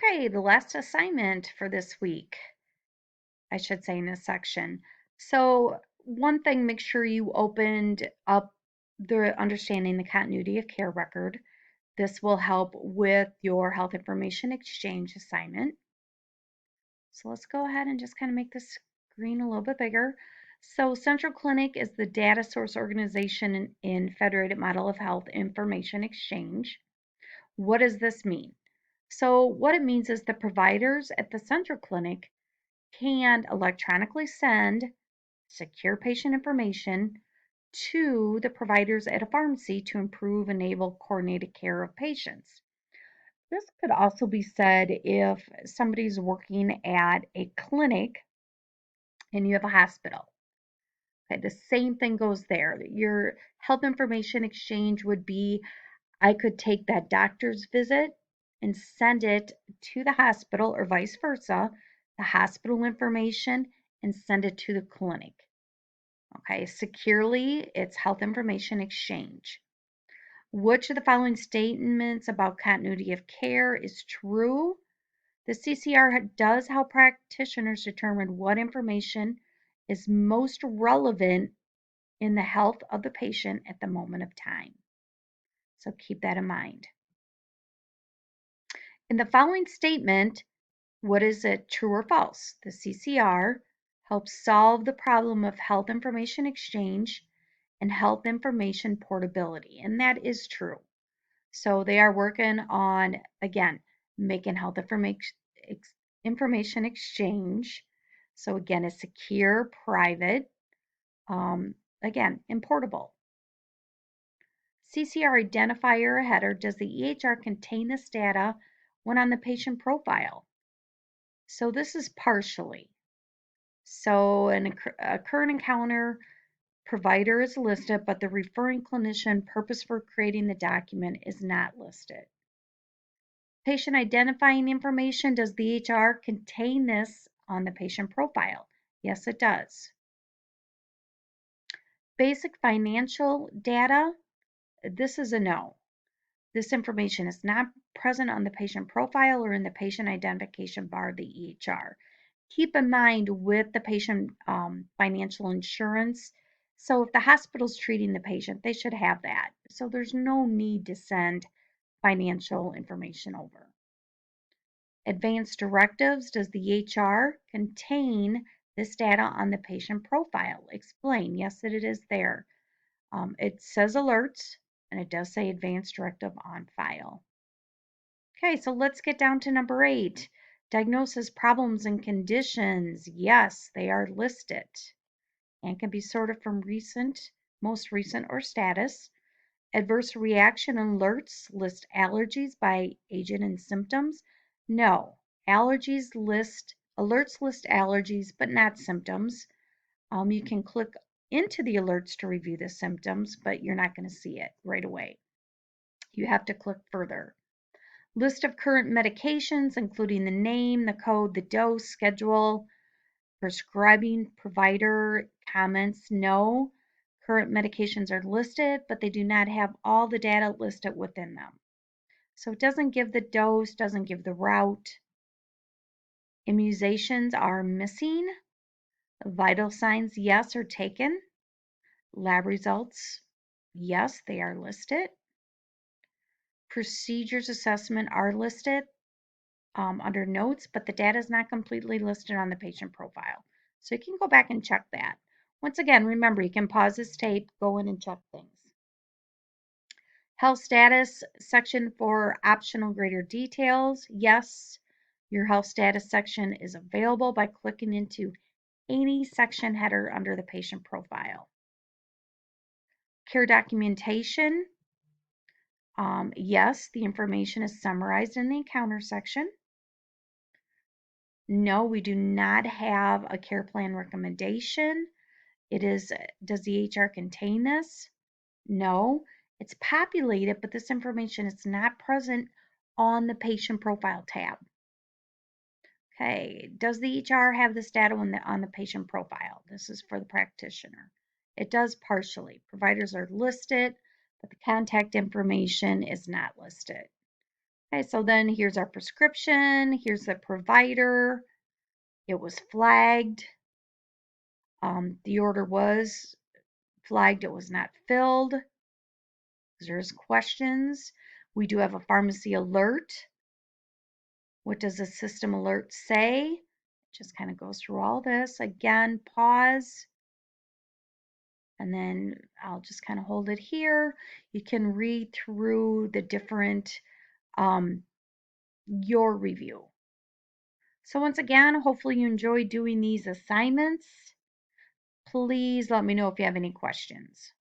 Okay, the last assignment for this week, I should say in this section. So, one thing, make sure you opened up the understanding the continuity of care record. This will help with your health information exchange assignment. So let's go ahead and just kind of make this screen a little bit bigger. So Central Clinic is the data source organization in Federated Model of Health Information Exchange. What does this mean? So what it means is the providers at the Central Clinic can electronically send secure patient information to the providers at a pharmacy to improve, enable coordinated care of patients. This could also be said if somebody's working at a clinic and you have a hospital. Okay, the same thing goes there. Your health information exchange would be I could take that doctor's visit and send it to the hospital or vice versa, the hospital information and send it to the clinic. Okay, securely, it's health information exchange. Which of the following statements about continuity of care is true? The CCR does help practitioners determine what information is most relevant in the health of the patient at the moment of time. So keep that in mind. In the following statement, what is it, true or false? The CCR helps solve the problem of health information exchange and health information portability, and that is true. So they are working on, again, making health information exchange. So again, it's secure, private, again, and portable. CCR identifier header, does the EHR contain this data when on the patient profile? So this is partially. So a current encounter provider is listed, but the referring clinician purpose for creating the document is not listed. Patient identifying information, does the EHR contain this on the patient profile? Yes, it does. Basic financial data, this is a no. This information is not present on the patient profile or in the patient identification bar of the EHR. Keep in mind with the patient financial insurance, so if the hospital's treating the patient, they should have that. So there's no need to send financial information over. Advanced directives, does the EHR contain this data on the patient profile? Explain. Yes, it is there. It says alerts, and it does say advanced directive on file. Okay, so let's get down to number 8. Diagnosis, problems, and conditions. Yes, they are listed and can be sorted from recent, most recent, or status. Adverse reaction alerts list allergies by agent and symptoms. No, alerts list allergies, but not symptoms. You can click into the alerts to review the symptoms, but you're not going to see it right away. You have to click further. List of current medications, including the name, the code, the dose, schedule, prescribing provider comments. No, current medications are listed, but they do not have all the data listed within them. So it doesn't give the dose, doesn't give the route. Immunizations are missing. Vital signs, yes, are taken. Lab results, yes, they are listed. Procedures assessment are listed under notes, but the data is not completely listed on the patient profile. So you can go back and check that. Once again, remember, you can pause this tape, go in and check things. Health status section for optional greater details. Yes, your health status section is available by clicking into any section header under the patient profile. Care documentation. Yes, the information is summarized in the encounter section. No, we do not have a care plan recommendation. It is, does the EHR contain this? No, it's populated, but this information is not present on the patient profile tab. Okay, does the EHR have this data on the patient profile? This is for the practitioner. It does partially. Providers are listed, but the contact information is not listed. Okay, so then here's our prescription. Here's the provider. It was flagged. The order was flagged. It was not filled. There's questions. We do have a pharmacy alert. What does the system alert say? Just kind of goes through all this. Again, pause. And then I'll just kind of hold it here. You can read through the different, your review. So once again, hopefully you enjoy doing these assignments. Please let me know if you have any questions.